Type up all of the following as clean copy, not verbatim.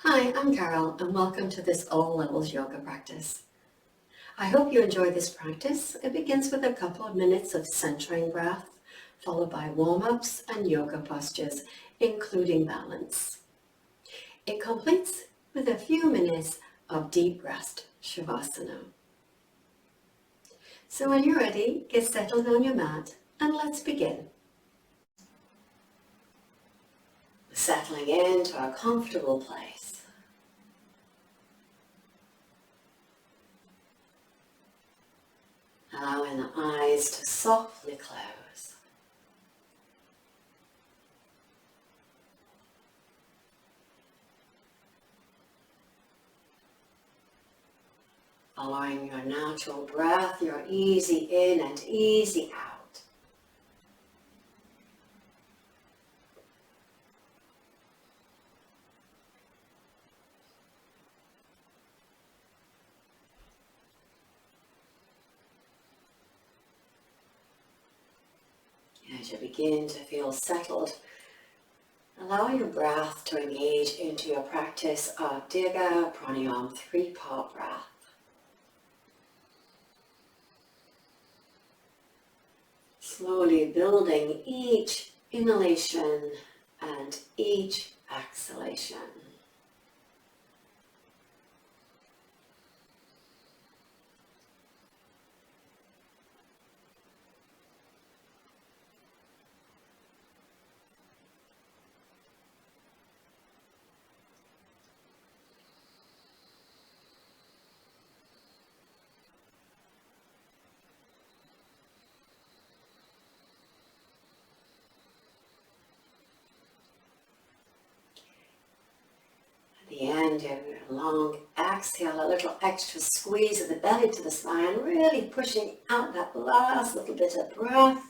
Hi, I'm Carole, and welcome to this all levels yoga practice. I hope you enjoy this practice. It begins with a couple of minutes of centering breath, followed by warm-ups and yoga postures, including balance. It completes with a few minutes of deep rest, Shavasana. So when you're ready, get settled on your mat and let's begin. Settling into a comfortable place. Allowing the eyes to softly close. Following your natural breath, your easy in and easy out. As you begin to feel settled, allow your breath to engage into your practice of Dirga Pranayama 3-part breath. Slowly building each inhalation and each exhalation. At the end of your long exhale, a little extra squeeze of the belly to the spine, really pushing out that last little bit of breath.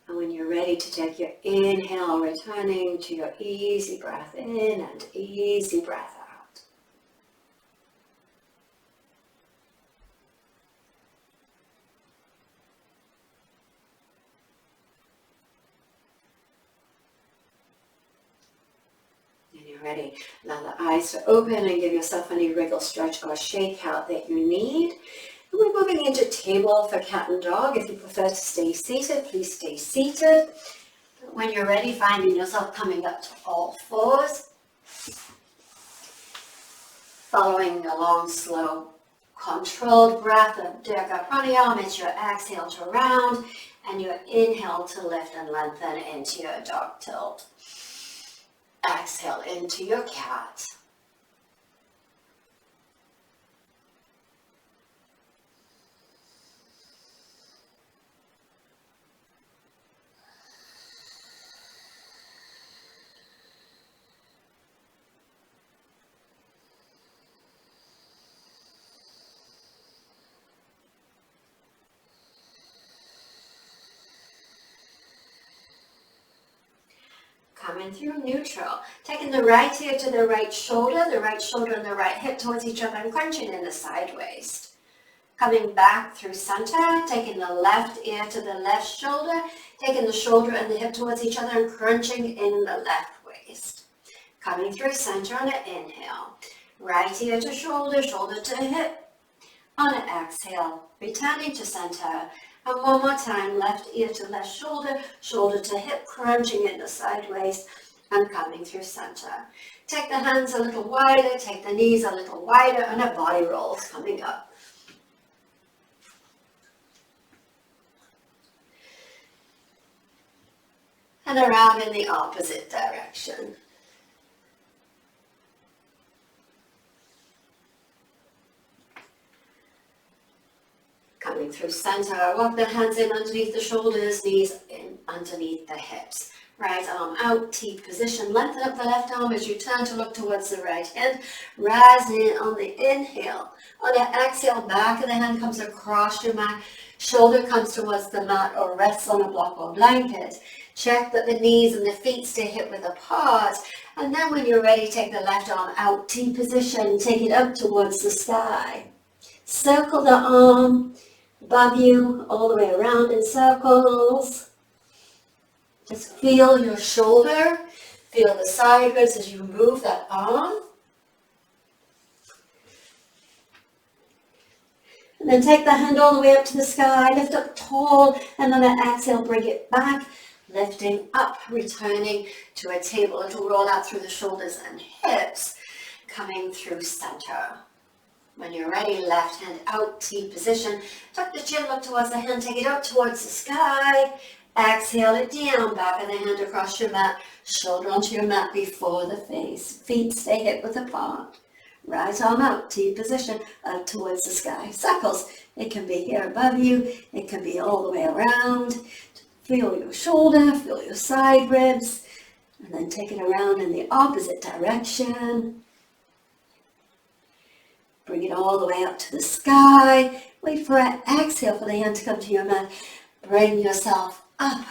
And when you're ready to take your inhale, returning to your easy breath in and easy breath out. Ready. Allow the eyes to open and give yourself any wriggle, stretch, or shake out that you need. And we're moving into table for cat and dog. If you prefer to stay seated, please stay seated. When you're ready, finding yourself coming up to all fours. Following a long, slow, controlled breath of Dirga Pranayama, it's your exhale to round and your inhale to lift and lengthen into your dog tilt. Exhale into your cat. Coming through neutral, taking the right ear to the right shoulder and the right hip towards each other and crunching in the side waist. Coming back through center, taking the left ear to the left shoulder, taking the shoulder and the hip towards each other and crunching in the left waist. Coming through center on an inhale, right ear to shoulder, shoulder to hip. On an exhale, returning to center. And one more time, left ear to left shoulder, shoulder to hip, crunching in the sideways and coming through center. Take the hands a little wider, take the knees a little wider, and a body roll coming up. And around in the opposite direction. Coming through center, walk the hands in underneath the shoulders, knees in underneath the hips. Right arm out, T position. Lengthen up the left arm as you turn to look towards the right hand. Rising on the inhale. On the exhale, back of the hand comes across your mat. Shoulder comes towards the mat or rests on a block or blanket. Check that the knees and the feet stay hip width apart. And then when you're ready, take the left arm out, T position. Take it up towards the sky. Circle the arm above you, all the way around in circles. Just feel your shoulder, feel the side ribs as you move that arm. And then take the hand all the way up to the sky, lift up tall, and on an exhale, bring it back, lifting up, returning to a table. It'll roll out through the shoulders and hips, coming through center. When you're ready, left hand out, T position. Tuck the chin, look towards the hand, take it up towards the sky. Exhale it down, back of the hand across your mat, shoulder onto your mat before the face. Feet stay hip width apart. Right arm out, T position, up towards the sky. Circles. It can be here above you. It can be all the way around. Feel your shoulder, feel your side ribs. And then take it around in the opposite direction. Bring it all the way up to the sky. Wait for an exhale for the hand to come to your mat. Bring yourself up.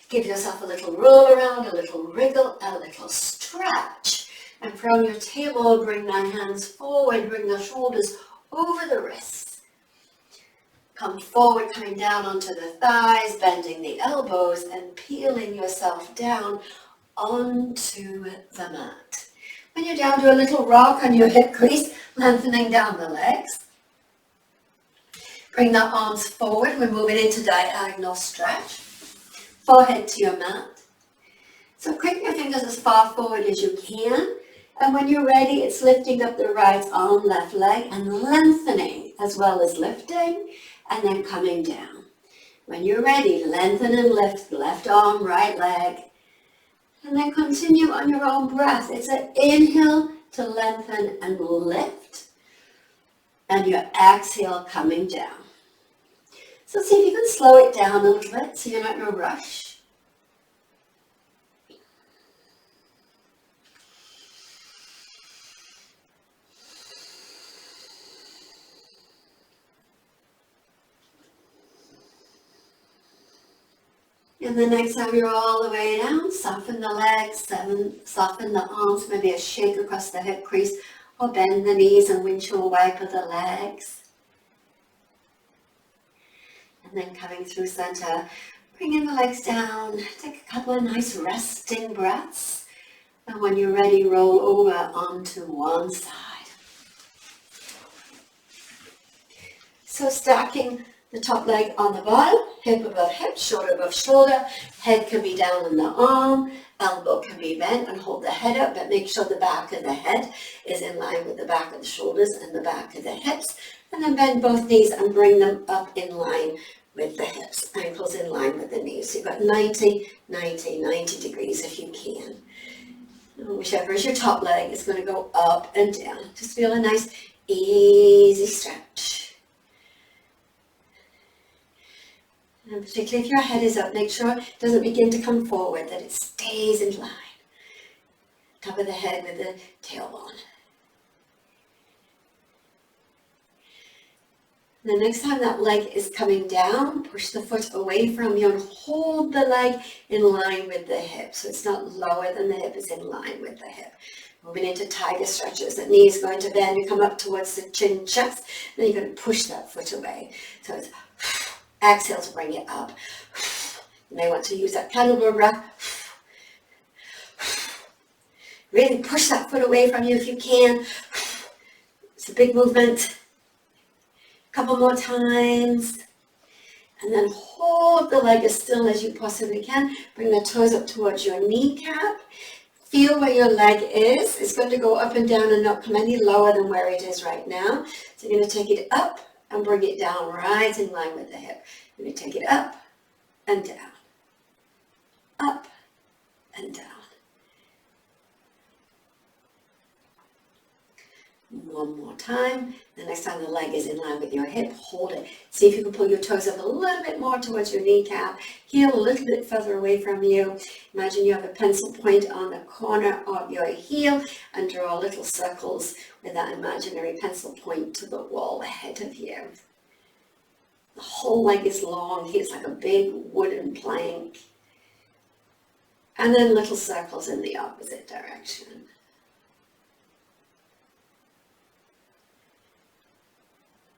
Give yourself a little roll around, a little wriggle, a little stretch. And from your table, bring the hands forward, bring the shoulders over the wrists. Come forward, coming down onto the thighs, bending the elbows and peeling yourself down onto the mat. When you're down, do a little rock on your hip crease, lengthening down the legs. Bring the arms forward. We're moving into diagonal stretch. Forehead to your mat. So creep your fingers as far forward as you can. And when you're ready, it's lifting up the right arm, left leg, and lengthening as well as lifting, and then coming down. When you're ready, lengthen and lift, left arm, right leg, and then continue on your own breath. It's an inhale to lengthen and lift, and your exhale coming down. So see if you can slow it down a little bit so you're not in a rush. And the next time you're all the way down, soften the legs, soften the arms, maybe a shake across the hip crease, or bend the knees and windshield wiper the legs. And then coming through center, bringing the legs down, take a couple of nice resting breaths. And when you're ready, roll over onto one side. So stacking the top leg on the bottom, hip above hip, shoulder above shoulder, head can be down on the arm, elbow can be bent, and hold the head up, but make sure the back of the head is in line with the back of the shoulders and the back of the hips. And then bend both knees and bring them up in line with the hips, ankles in line with the knees. So you've got 90 degrees if you can. And whichever is your top leg is going to go up and down. Just feel a nice, easy stretch. And particularly if your head is up, make sure it doesn't begin to come forward, that it stays in line. Top of the head with the tailbone. The next time that leg is coming down, push the foot away from you and hold the leg in line with the hip. So it's not lower than the hip, it's in line with the hip. Moving into tiger stretches. The knee is going to bend. You come up towards the chin chest. Then you're going to push that foot away. So it's exhale to bring it up. You may want to use that candle breath. Really push that foot away from you if you can. It's a big movement. Couple more times, and then hold the leg as still as you possibly can. Bring the toes up towards your kneecap. Feel where your leg is. It's going to go up and down and not come any lower than where it is right now. So you're going to take it up and bring it down right in line with the hip. You're going to take it up and down, up and down. One more time. The next time the leg is in line with your hip, hold it. See if you can pull your toes up a little bit more towards your kneecap. Heel a little bit further away from you. Imagine you have a pencil point on the corner of your heel and draw little circles with that imaginary pencil point to the wall ahead of you. The whole leg is long. It's like a big wooden plank. And then little circles in the opposite direction.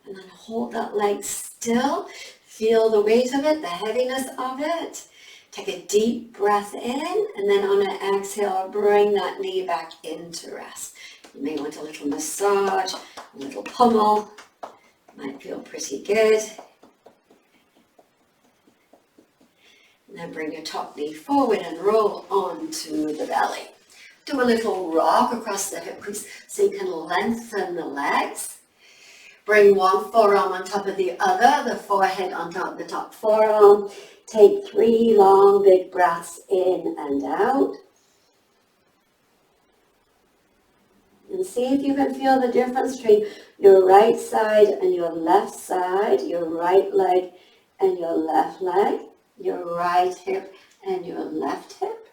And then hold that leg still. Feel the weight of it, the heaviness of it. Take a deep breath in, and then on an exhale, bring that knee back into rest. You may want a little massage, a little pummel, Might feel pretty good. And then bring your top knee forward and roll onto the belly. Do a little rock across the hip crease so you can lengthen the legs. Bring one forearm on top of the other, the forehead on top of the top forearm. Take 3 long, big breaths in and out. And see if you can feel the difference between your right side and your left side, your right leg and your left leg, your right hip and your left hip.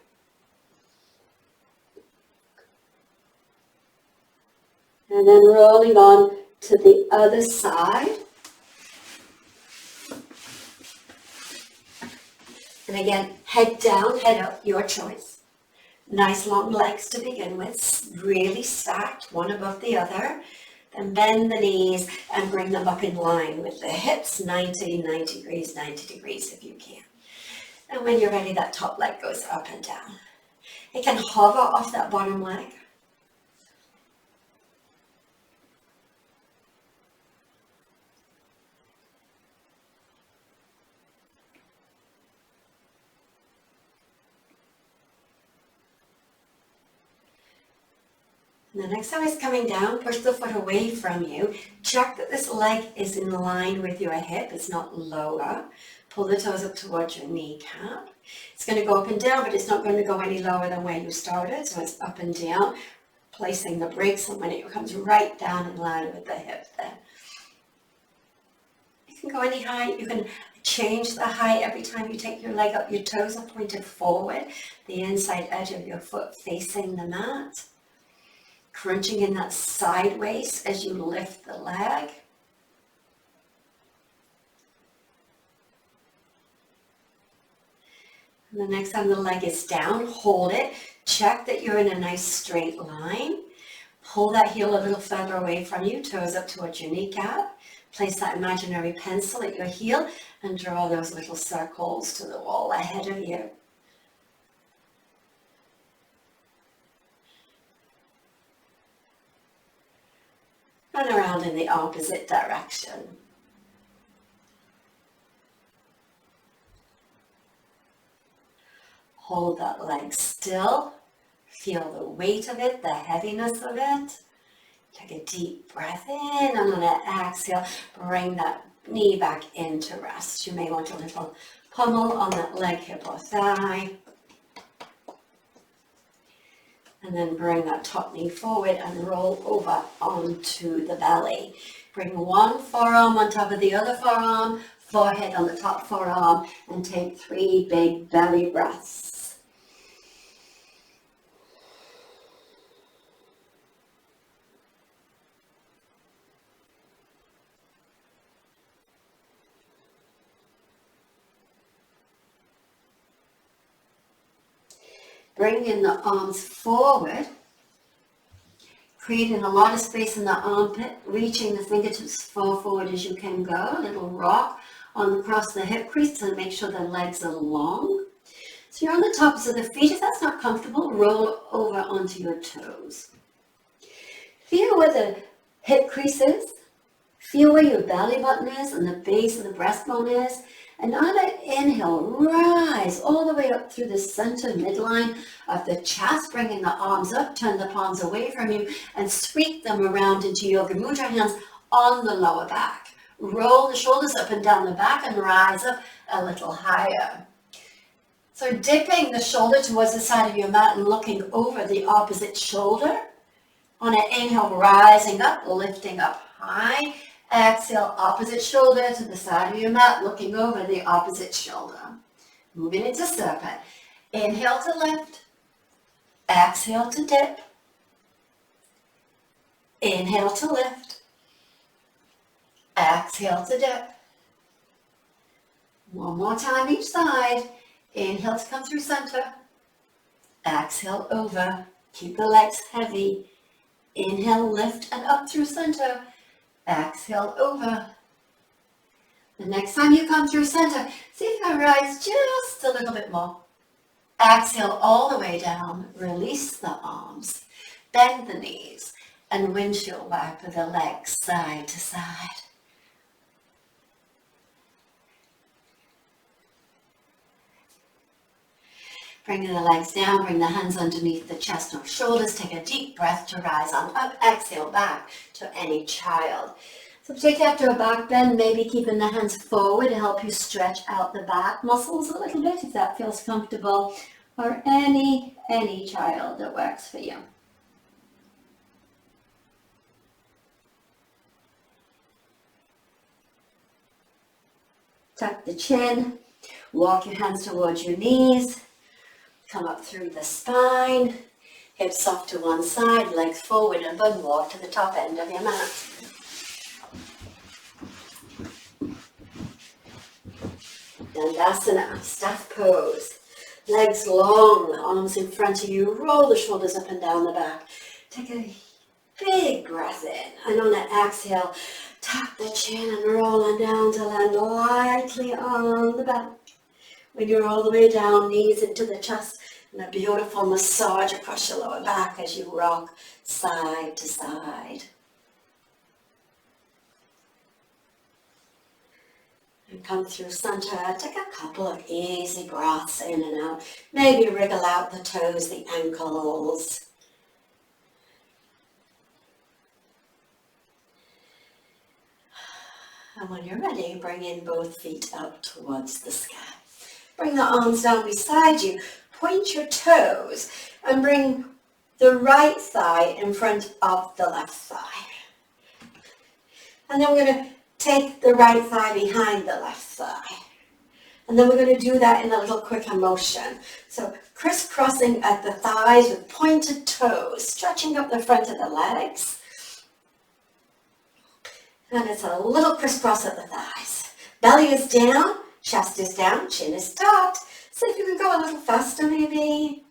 And then rolling on to the other side. And again, head down, head up, your choice. Nice long legs to begin with, really stacked, one above the other. Then bend the knees and bring them up in line with the hips, 90 degrees if you can. And when you're ready, that top leg goes up and down. It can hover off that bottom leg. And the next time it's coming down, push the foot away from you. Check that this leg is in line with your hip, it's not lower. Pull the toes up towards your kneecap. It's going to go up and down, but it's not going to go any lower than where you started. So it's up and down, placing the brakes on when it comes right down in line with the hip there. You can go any height. You can change the height every time you take your leg up. Your toes are pointed forward, the inside edge of your foot facing the mat. Crunching in that side waist as you lift the leg. And the next time the leg is down, hold it. Check that you're in a nice straight line. Pull that heel a little further away from you, toes up towards your kneecap. Place that imaginary pencil at your heel and draw those little circles to the wall ahead of you. And around in the opposite direction. Hold that leg still. Feel the weight of it, the heaviness of it. Take a deep breath in, and on an exhale, bring that knee back into rest. You may want a little pummel on that leg, hip, or thigh. And then bring that top knee forward and roll over onto the belly. Bring one forearm on top of the other forearm, forehead on the top forearm, and take 3 big belly breaths. Bring in the arms forward, creating a lot of space in the armpit, reaching the fingertips as far forward as you can go. A little rock across the hip crease to make sure the legs are long. So you're on the tops of the feet. If that's not comfortable, roll over onto your toes. Feel where the hip crease is. Feel where your belly button is and the base of the breastbone is. And on an inhale, rise all the way up through the center midline of the chest, bringing the arms up, turn the palms away from you, and sweep them around into Yoga Mudra, hands on the lower back. Roll the shoulders up and down the back and rise up a little higher. So dipping the shoulder towards the side of your mat and looking over the opposite shoulder. On an inhale, rising up, lifting up high. Exhale, opposite shoulder to the side of your mat, looking over the opposite shoulder. Moving into serpent. Inhale to lift. Exhale to dip. Inhale to lift. Exhale to dip. One more time each side. Inhale to come through center. Exhale over. Keep the legs heavy. Inhale, lift and up through center. Exhale over. The next time you come through center, see if you can rise just a little bit more. Exhale all the way down. Release the arms. Bend the knees and windshield wiper the legs side to side. Bringing the legs down, bring the hands underneath the chest or shoulders. Take a deep breath to rise on up. Exhale back to any child. So particularly after a back bend, maybe keeping the hands forward to help you stretch out the back muscles a little bit if that feels comfortable, or any child that works for you. Tuck the chin, walk your hands towards your knees, come up through the spine, hips soft to one side, legs forward and bun walk to the top end of your mat. Dandasana, staff pose. Legs long, arms in front of you, roll the shoulders up and down the back. Take a big breath in, and on an exhale, tuck the chin and roll on down to land lightly on the back. When you're all the way down, knees into the chest, and a beautiful massage across your lower back as you rock side to side. And come through center, take a couple of easy breaths in and out. Maybe wriggle out the toes, the ankles. And when you're ready, bring in both feet up towards the sky. Bring the arms down beside you. Point your toes and bring the right thigh in front of the left thigh. And then we're going to take the right thigh behind the left thigh. And then we're going to do that in a little quicker motion. So crisscrossing at the thighs with pointed toes, stretching up the front of the legs. And it's a little crisscross at the thighs. Belly is down, chest is down, chin is tucked. So if you could go a little faster maybe.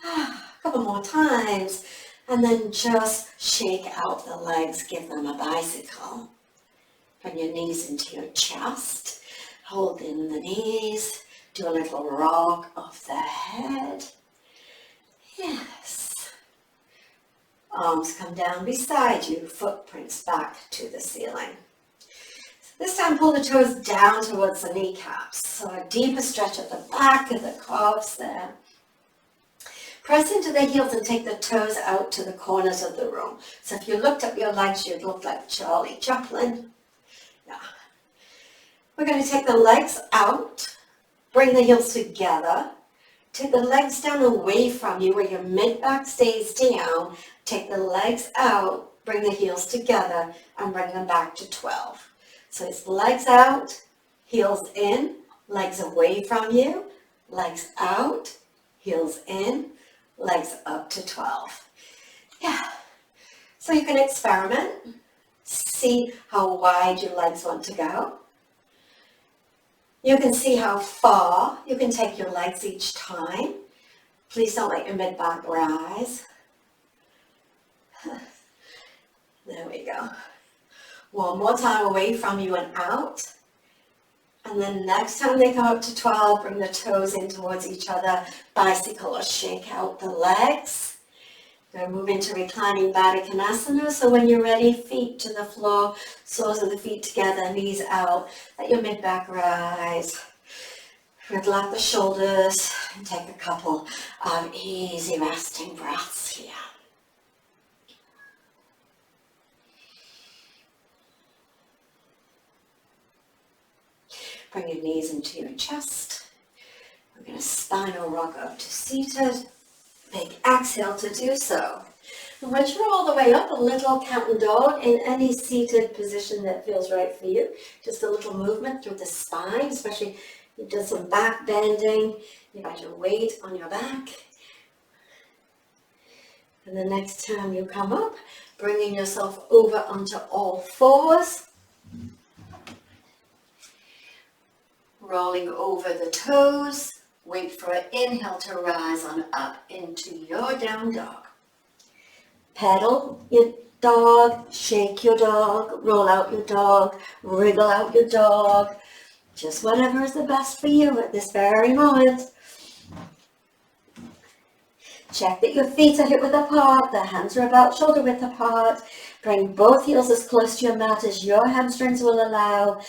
A couple more times. And then just shake out the legs, give them a bicycle. Bring your knees into your chest. Hold in the knees. Do a little rock of the head. Yes. Arms come down beside you, footprints back to the ceiling. This time pull the toes down towards the kneecaps. So a deeper stretch at the back of the calves there. Press into the heels and take the toes out to the corners of the room. So if you looked up your legs, you'd look like Charlie Chaplin. Yeah. We're going to take the legs out, bring the heels together, take the legs down away from you where your mid-back stays down, take the legs out, bring the heels together, and bring them back to 12. So it's legs out, heels in, legs away from you, legs out, heels in, legs up to 12. Yeah. So you can experiment, see how wide your legs want to go. You can see how far you can take your legs each time. Please don't let your mid-back rise. There we go. One more time away from you and out. And then next time they come up to 12, bring the toes in towards each other, bicycle or shake out the legs. We're going to move into reclining Baddha Konasana. So when you're ready, feet to the floor, soles of the feet together, knees out, let your mid-back rise. Wriggle out the shoulders and take a couple of easy resting breaths here. Bring your knees into your chest. We're going to spinal rock up to seated. Big exhale to do so. And once you're all the way up, a little counting dog in any seated position that feels right for you. Just a little movement through the spine, especially if you've done some back bending. You got your weight on your back. And the next time you come up, bringing yourself over onto all fours. Rolling over the toes, wait for an inhale to rise on up into your down dog. Pedal your dog, shake your dog, roll out your dog, wriggle out your dog. Just whatever is the best for you at this very moment. Check that your feet are hip width apart, the hands are about shoulder width apart. Bring both heels as close to your mat as your hamstrings will allow.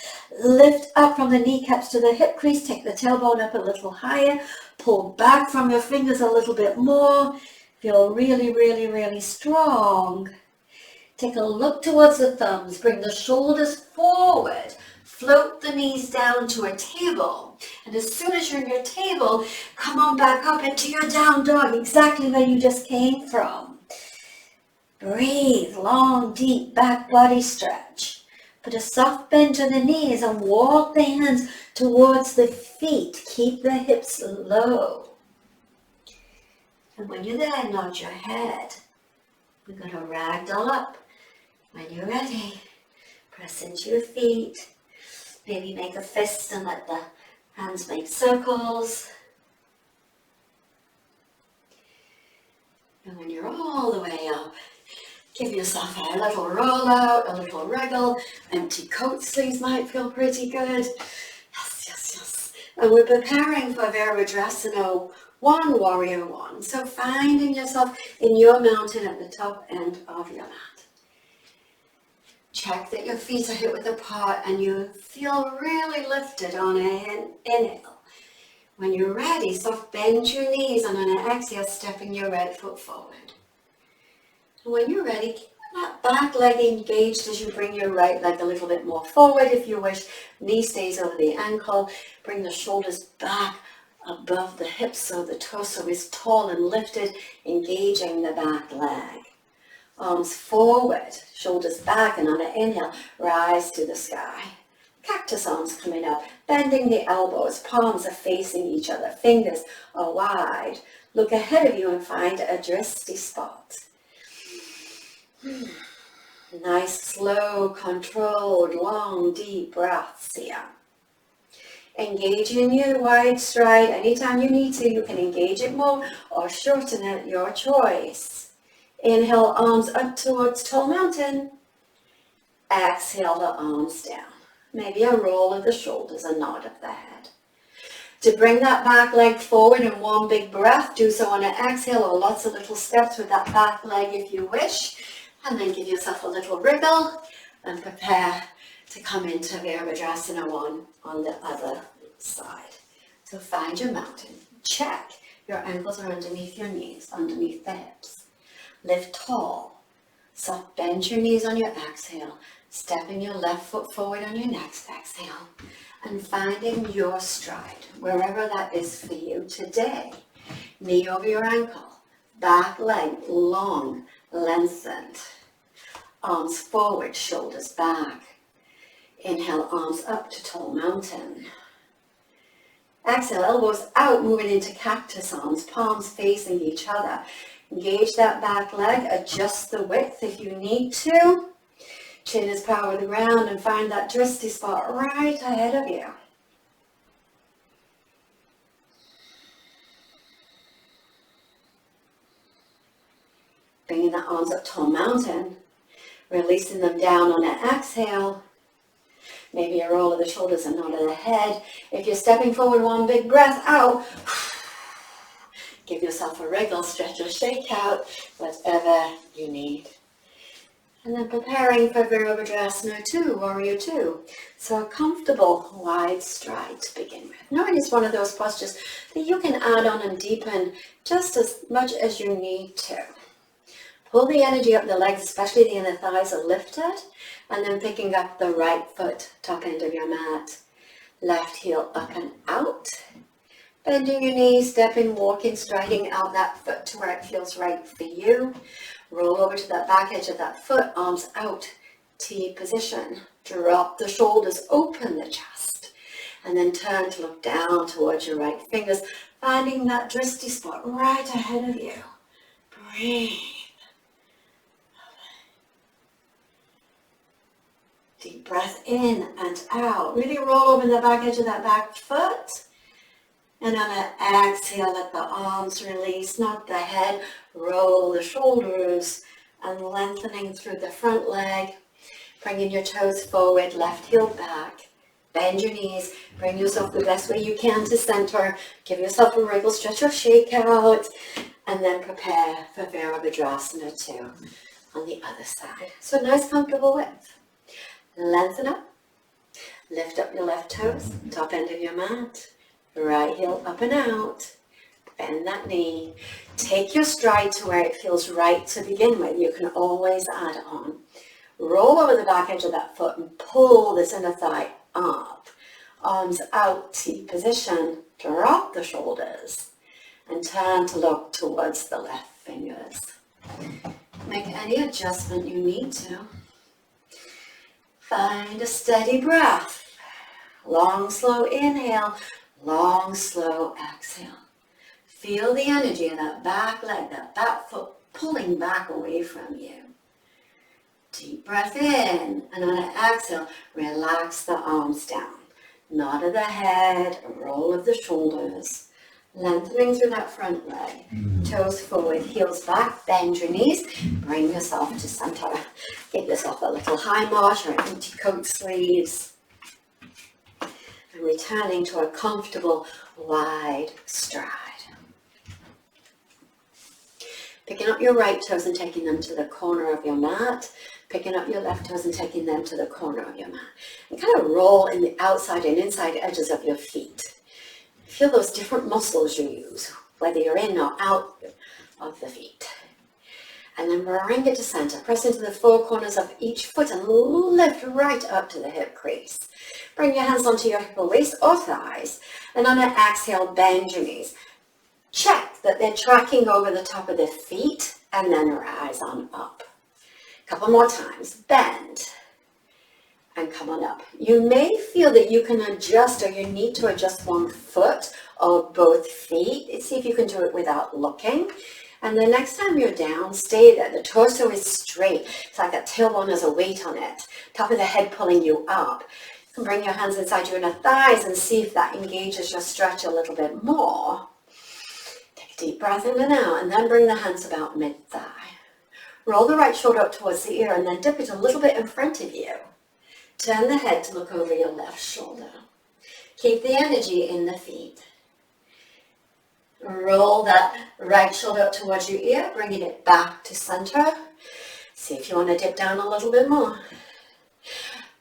Lift up from the kneecaps to the hip crease, take the tailbone up a little higher, pull back from your fingers a little bit more. Feel really, really, really strong. Take a look towards the thumbs, bring the shoulders forward. Float the knees down to a table. And as soon as you're in your table, come on back up into your down dog, exactly where you just came from. Breathe, long, deep back body stretch. Put a soft bend to the knees and walk the hands towards the feet. Keep the hips low. And when you're there, nod your head. We're going to ragdoll up. When you're ready, press into your feet. Maybe make a fist and let the hands make circles. And when you're all the way up, give yourself a little roll out, a little wriggle. Empty coat sleeves might feel pretty good. Yes, yes, yes. And we're preparing for Virabhadrasana 1, Warrior 1. So finding yourself in your mountain at the top end of your mat. Check that your feet are hip width apart and you feel really lifted on an inhale. When you're ready, soft bend your knees and on an exhale, stepping your right foot forward. And when you're ready, keep that back leg engaged as you bring your right leg a little bit more forward if you wish. Knee stays over the ankle. Bring the shoulders back above the hips so the torso is tall and lifted, engaging the back leg. Arms forward, shoulders back, and on an inhale, rise to the sky. Cactus arms coming up, bending the elbows, palms are facing each other, fingers are wide. Look ahead of you and find a drishti spot. Nice, slow, controlled, long, deep breaths here. Engage in your wide stride. Anytime you need to, you can engage it more or shorten it, your choice. Inhale, arms up towards tall mountain. Exhale, the arms down. Maybe a roll of the shoulders, a nod of the head. To bring that back leg forward in one big breath, do so on an exhale or lots of little steps with that back leg if you wish. And then give yourself a little wriggle and prepare to come into Virabhadrasana 1 on the other side. So find your mountain. Check your ankles are underneath your knees, underneath the hips. Lift tall. Soft bend your knees on your exhale. Stepping your left foot forward on your next exhale. And finding your stride, wherever that is for you today. Knee over your ankle. Back leg long, lengthened. Arms forward, shoulders back. Inhale, arms up to tall mountain. Exhale, elbows out, moving into cactus arms, palms facing each other. Engage that back leg, adjust the width if you need to. Chin is power to the ground and find that drishti spot right ahead of you. Bringing the arms up tall mountain, releasing them down on an exhale. Maybe a roll of the shoulders and nod of the head. If you're stepping forward, one big breath out. Give yourself a wriggle, stretch or shake out, whatever you need. And then preparing for Virabhadrasana 2, Warrior 2. So a comfortable wide stride to begin with. Knowing it's one of those postures that you can add on and deepen just as much as you need to. Pull the energy up the legs, especially the inner thighs are lifted, and then picking up the right foot, top end of your mat. Left heel up and out. Bending your knees, stepping, walking, striding out that foot to where it feels right for you. Roll over to that back edge of that foot, arms out, T position. Drop the shoulders, open the chest, and then turn to look down towards your right fingers, finding that drishti spot right ahead of you. Breathe. Deep breath in and out. Really roll over the back edge of that back foot. And on an exhale, let the arms release, not the head. Roll the shoulders and lengthening through the front leg. Bringing your toes forward, left heel back. Bend your knees. Bring yourself the best way you can to center. Give yourself a wriggle, stretch, or shake out. And then prepare for Virabhadrasana 2 on the other side. So nice comfortable width. Lengthen up. Lift up your left toes, top end of your mat. Right heel up and out. Bend that knee. Take your stride to where it feels right to begin with. You can always add on. Roll over the back edge of that foot and pull this inner thigh up. Arms out, T position. Drop the shoulders and turn to look towards the left fingers. Make any adjustment you need to. Find a steady breath. Long, slow inhale. Long, slow exhale. Feel the energy in that back leg, that back foot pulling back away from you. Deep breath in, and on an exhale, relax the arms down. Nod of the head, a roll of the shoulders. Lengthening through that front leg. Toes forward, heels back, bend your knees. Bring yourself to center. Give yourself a little high march or empty coat sleeves. And returning to a comfortable, wide stride. Picking up your right toes and taking them to the corner of your mat. Picking up your left toes and taking them to the corner of your mat. And kind of roll in the outside and inside edges of your feet. Feel those different muscles you use, whether you're in or out of the feet. And then bring it to center. Press into the four corners of each foot and lift right up to the hip crease. Bring your hands onto your hip or waist or thighs. And on an exhale, bend your knees. Check that they're tracking over the top of the feet and then rise on up. A couple more times. Bend and come on up. You may feel that you can adjust or you need to adjust one foot or both feet. See if you can do it without looking. And the next time you're down, stay there. The torso is straight. It's like that tailbone has a weight on it. Top of the head pulling you up. You can bring your hands inside your inner thighs and see if that engages your stretch a little bit more. Take a deep breath in and out, and then bring the hands about mid-thigh. Roll the right shoulder up towards the ear and then dip it a little bit in front of you. Turn the head to look over your left shoulder. Keep the energy in the feet. Roll that right shoulder up towards your ear, bringing it back to center. See if you want to dip down a little bit more.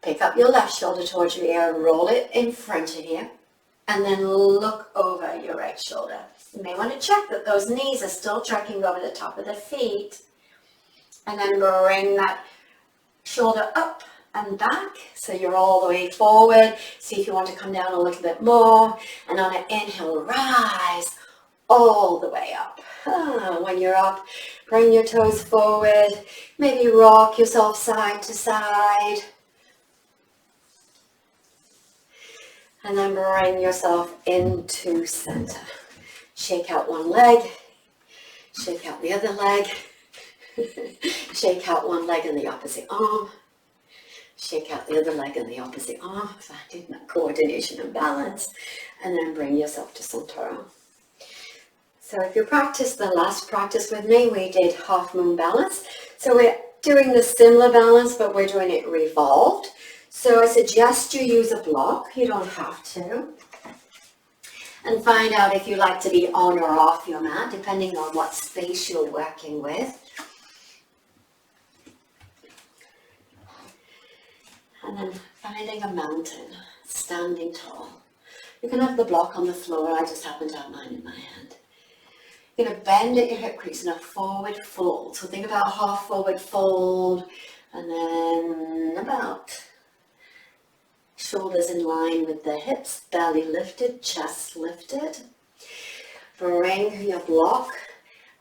Pick up your left shoulder towards your ear, roll it in front of you, and then look over your right shoulder. You may want to check that those knees are still tracking over the top of the feet. And then bring that shoulder up and back so you're all the way forward. See if you want to come down a little bit more. And on an inhale, rise all the way up. When you're up, bring your toes forward. Maybe rock yourself side to side. And then bring yourself into center. Shake out one leg. Shake out the other leg. Shake out one leg and the opposite arm. Shake out the other leg and the opposite arm. Finding that coordination and balance. And then bring yourself to center. So if you practiced the last practice with me, we did half moon balance. So we're doing the similar balance, but we're doing it revolved. So I suggest you use a block. You don't have to. And find out if you like to be on or off your mat, depending on what space you're working with. And then finding a mountain, standing tall. You can have the block on the floor. I just happen to have mine in my hand. You're going to bend at your hip crease in a forward fold. So think about a half forward fold, and then about shoulders in line with the hips, belly lifted, chest lifted. Bring your block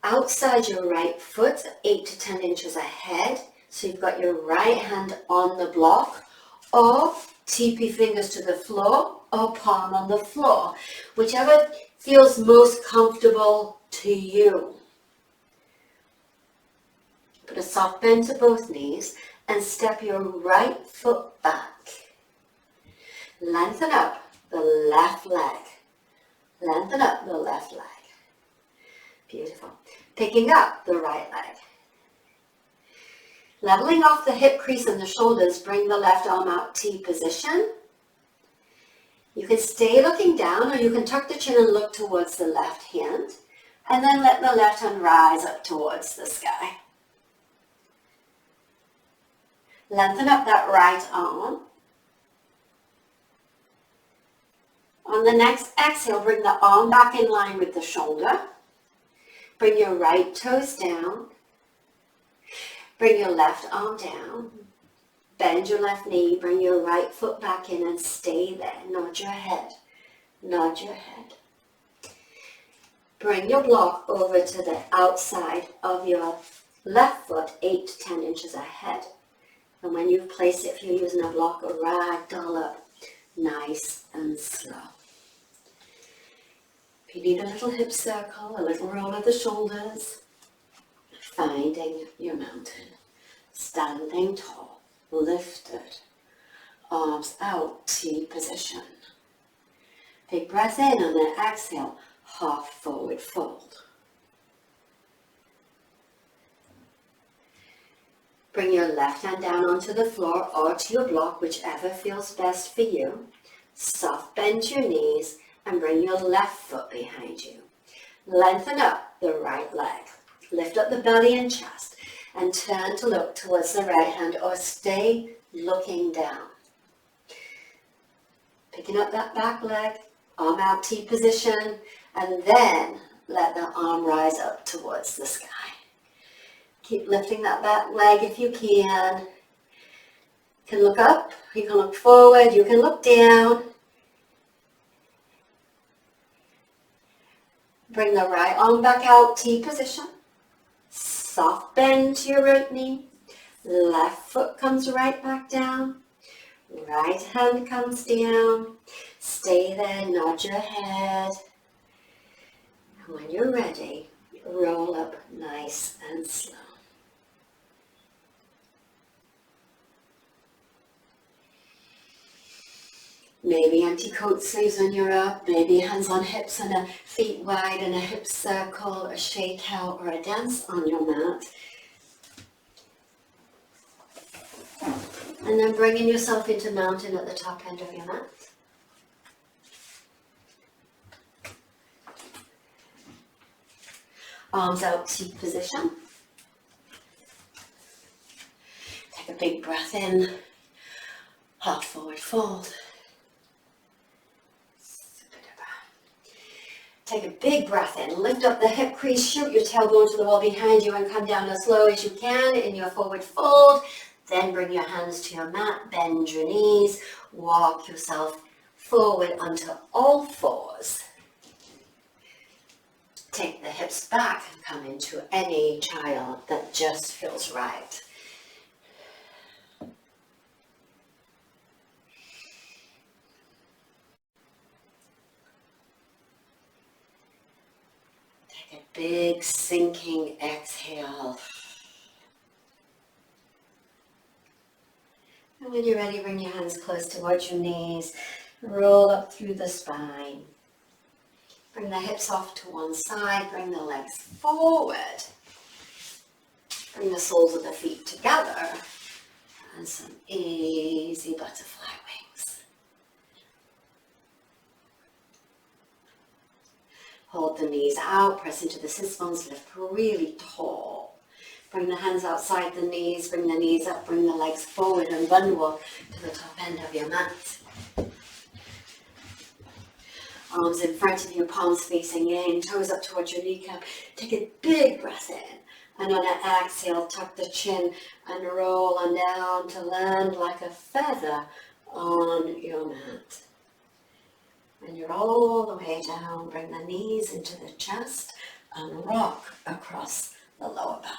outside your right foot, 8 to 10 inches ahead. So you've got your right hand on the block, or TP fingers to the floor, or palm on the floor. Whichever feels most comfortable to you. Put a soft bend to both knees and step your right foot back. Lengthen up the left leg. Lengthen up the left leg. Beautiful. Picking up the right leg. Leveling off the hip crease and the shoulders, bring the left arm out, T position. You can stay looking down, or you can tuck the chin and look towards the left hand, and then let the left hand rise up towards the sky. Lengthen up that right arm. On the next exhale, bring the arm back in line with the shoulder. Bring your right toes down. Bring your left arm down. Bend your left knee. Bring your right foot back in and stay there. Nod your head. Nod your head. Bring your block over to the outside of your left foot, 8 to 10 inches ahead. And when you've placed it, if you're using a block, a ragdoll up, nice and slow. If you need a little hip circle, a little roll of the shoulders, finding your mountain. Standing tall, lifted, arms out, T position. Big breath in, and then exhale, half forward fold. Bring your left hand down onto the floor or to your block, whichever feels best for you. Soft bend your knees and bring your left foot behind you. Lengthen up the right leg. Lift up the belly and chest and turn to look towards the right hand, or stay looking down. Picking up that back leg, arm out, T position, and then let the arm rise up towards the sky. Keep lifting that back leg if you can. You can look up, you can look forward, you can look down. Bring the right arm back out, T position. Soft bend to your right knee. Left foot comes right back down. Right hand comes down. Stay there, nod your head. And when you're ready, roll up nice and slow. Maybe empty coat sleeves when you're up, maybe hands on hips and a feet wide and a hip circle, a shake out or a dance on your mat. And then bringing yourself into mountain at the top end of your mat. Arms out, T position. Take a big breath in, half forward fold. Take a big breath in, lift up the hip crease, shoot your tailbone to the wall behind you and come down as slow as you can in your forward fold. Then bring your hands to your mat, bend your knees, walk yourself forward onto all fours. Take the hips back and come into any child that just feels right. Take a big sinking exhale. And when you're ready, bring your hands close towards your knees. Roll up through the spine. Bring the hips off to one side. Bring the legs forward. Bring the soles of the feet together. And some easy butterfly wings. Hold the knees out. Press into the sit bones. Lift really tall. Bring the hands outside the knees, bring the knees up, bring the legs forward and run walk to the top end of your mat. Arms in front of you, palms facing in, toes up towards your kneecap. Take a big breath in, and on an exhale, tuck the chin and roll on down to land like a feather on your mat. When you're all the way down, bring the knees into the chest and rock across the lower back.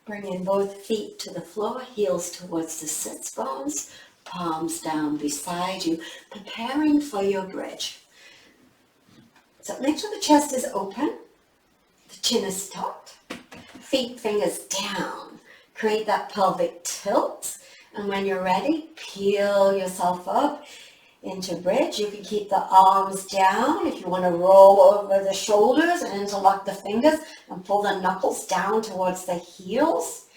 Bringing both feet to the floor, heels towards the sits bones, palms down beside you, preparing for your bridge. So make sure the chest is open, the chin is tucked, feet, fingers down. Create that pelvic tilt, and when you're ready, peel yourself up into bridge. You can keep the arms down if you want to roll over the shoulders and interlock the fingers and pull the knuckles down towards the heels.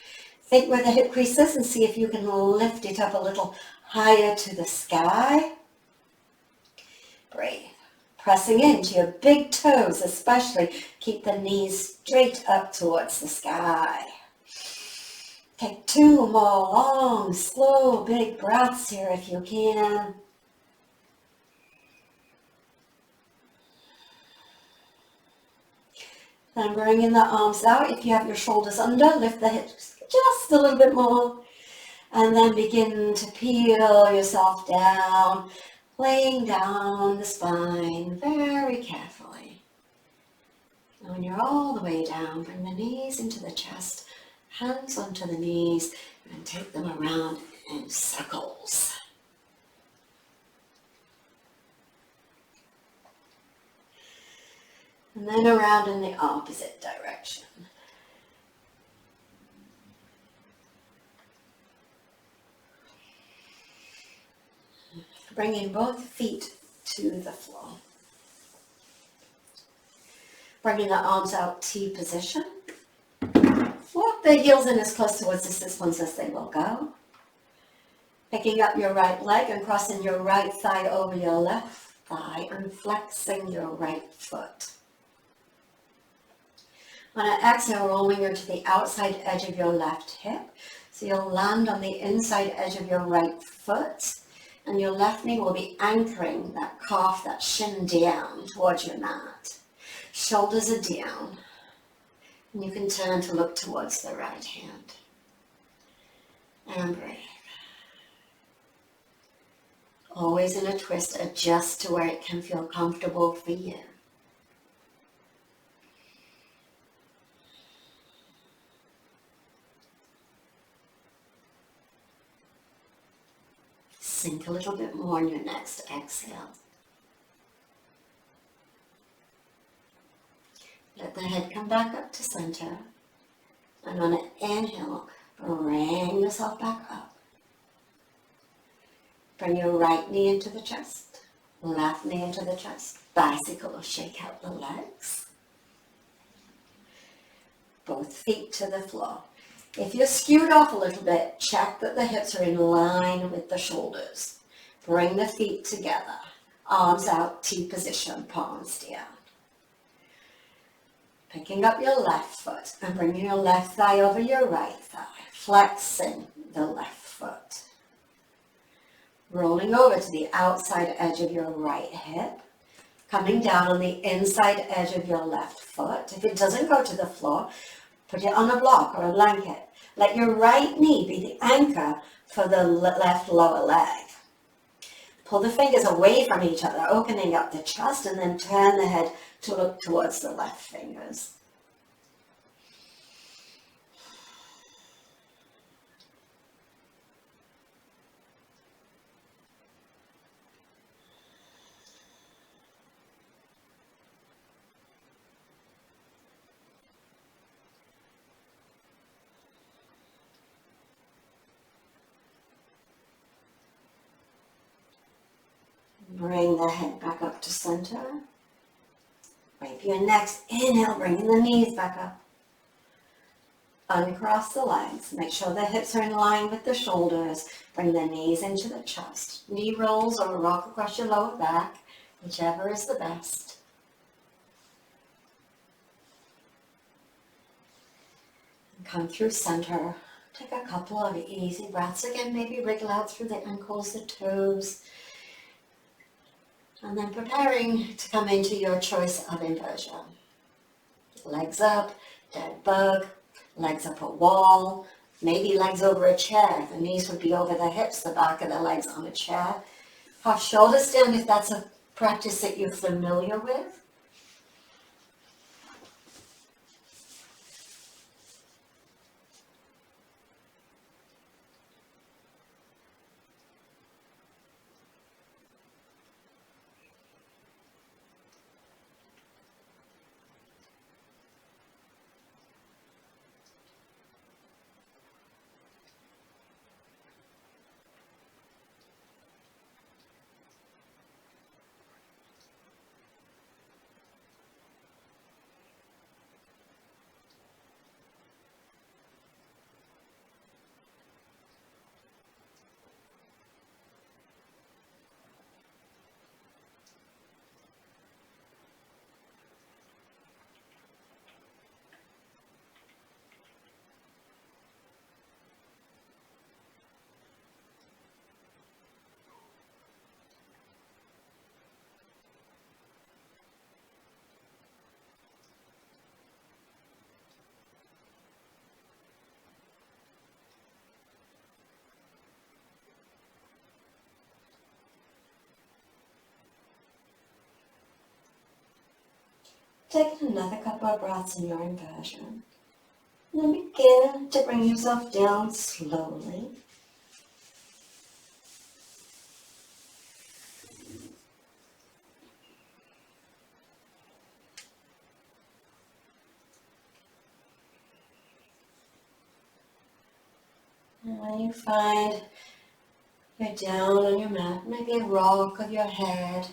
Think where the hip crease is and see if you can lift it up a little higher to the sky. Breathe. Pressing into your big toes especially. Keep the knees straight up towards the sky. Take 2 more long, slow, big breaths here if you can. Then bringing the arms out. If you have your shoulders under, lift the hips just a little bit more. And then begin to peel yourself down, laying down the spine very carefully. And when you're all the way down, bring the knees into the chest, hands onto the knees, and take them around in circles. And then around in the opposite direction. Bringing both feet to the floor. Bringing the arms out, T position. Walk the heels in as close towards the sit bones as they will go. Picking up your right leg and crossing your right thigh over your left thigh and flexing your right foot. On an exhale, rolling into the outside edge of your left hip. So you'll land on the inside edge of your right foot. And your left knee will be anchoring that calf, that shin down towards your mat. Shoulders are down. And you can turn to look towards the right hand. And breathe. Always in a twist, adjust to where it can feel comfortable for you. Sink a little bit more in your next exhale. Let the head come back up to center. And on an inhale, bring yourself back up. Bring your right knee into the chest, left knee into the chest. Bicycle or shake out the legs. Both feet to the floor. If you're skewed off a little bit, check that the hips are in line with the shoulders. Bring the feet together. Arms out, T position, palms down. Picking up your left foot and bringing your left thigh over your right thigh. Flexing the left foot. Rolling over to the outside edge of your right hip. Coming down on the inside edge of your left foot. If it doesn't go to the floor, put it on a block or a blanket. Let your right knee be the anchor for the left lower leg. Pull the fingers away from each other, opening up the chest, and then turn the head to look towards the left fingers. Bring the head back up to center. Right, for your next inhale, bringing the knees back up. Uncross the legs. Make sure the hips are in line with the shoulders. Bring the knees into the chest. Knee rolls or rock across your lower back, whichever is the best. And come through center. Take a couple of easy breaths. Again, maybe wriggle out through the ankles, the toes. And then preparing to come into your choice of inversion. Legs up, dead bug, legs up a wall, maybe legs over a chair. The knees would be over the hips, the back of the legs on a chair. Half shoulders down if that's a practice that you're familiar with. Take another couple of breaths in your inversion. And then begin to bring yourself down slowly. And when you find you're down on your mat, maybe a rock of your head,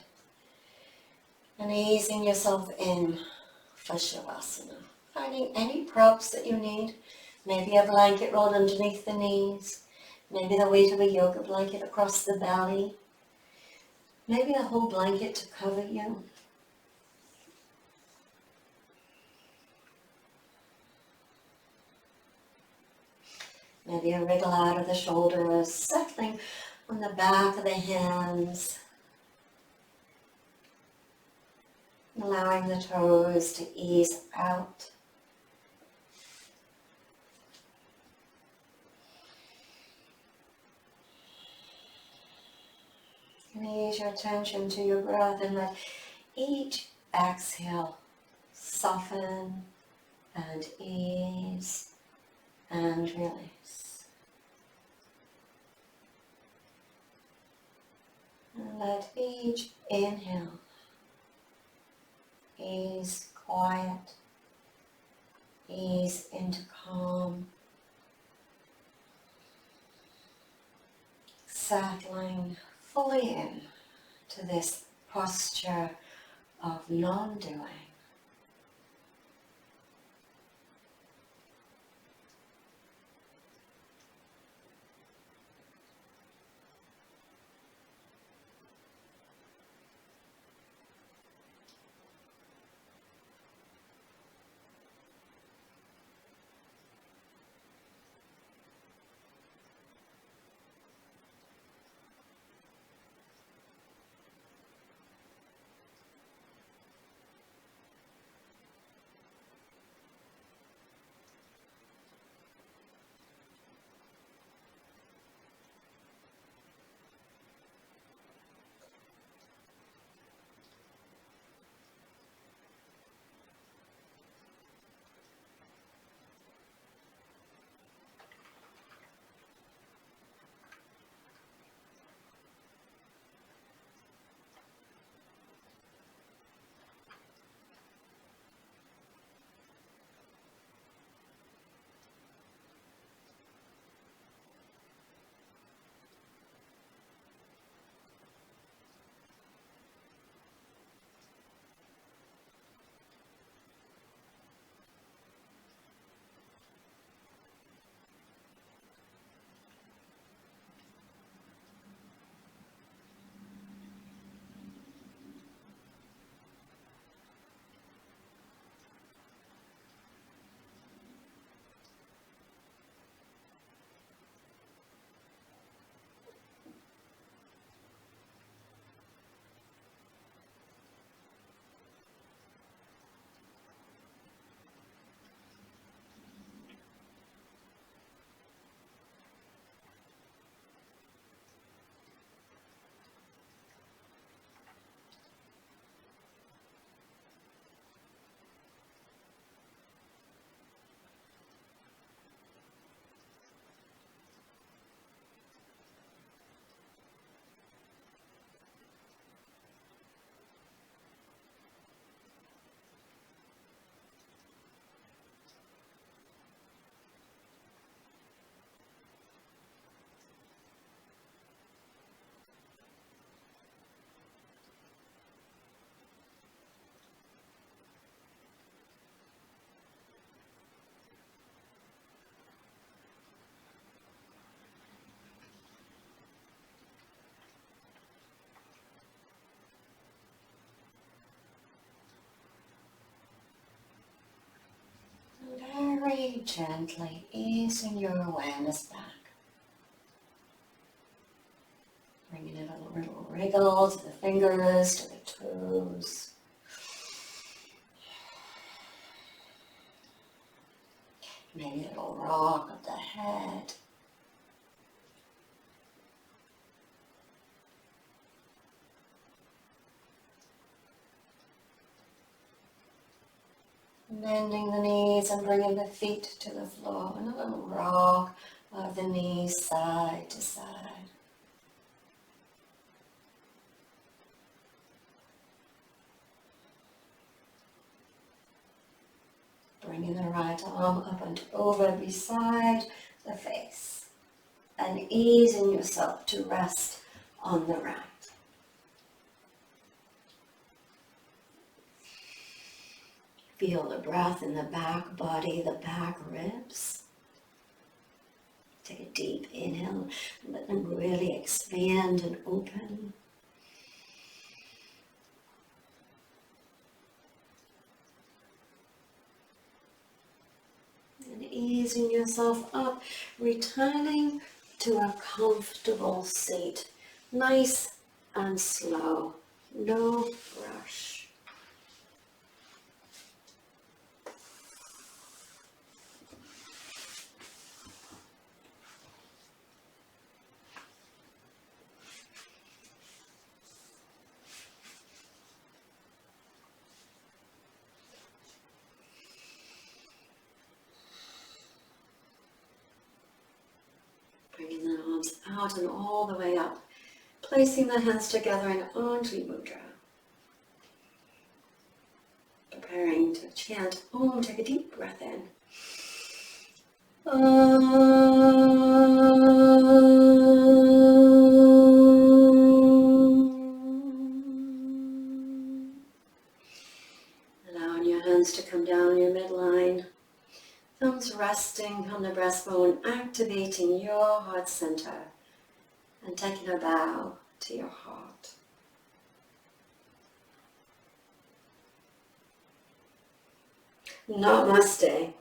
and easing yourself in for Shavasana. Finding any props that you need, maybe a blanket rolled underneath the knees, maybe the weight of a yoga blanket across the belly, maybe a whole blanket to cover you. Maybe a wriggle out of the shoulders, settling on the back of the hands, allowing the toes to ease out. And ease your attention to your breath and let each exhale soften and ease and release. And let each inhale ease quiet, ease into calm, settling fully in to this posture of non-doing. Very gently easing your awareness back. Bringing in a little wriggle to the fingers, to the toes. Maybe a little rock of the head. Bending the knees and bringing the feet to the floor, and a little rock of the knees side to side. Bringing the right arm up and over beside the face, and easing yourself to rest on the right. Feel the breath in the back body, the back ribs. Take a deep inhale, let them really expand and open. And easing yourself up, returning to a comfortable seat. Nice and slow, no rush. Bringing the arms out and all the way up. Placing the hands together in Anjali Mudra. Preparing to chant Om. Take a deep breath in. Allowing your hands to come down your midline. Thumbs resting on the breastbone, activating your heart center and taking a bow to your heart. Namaste.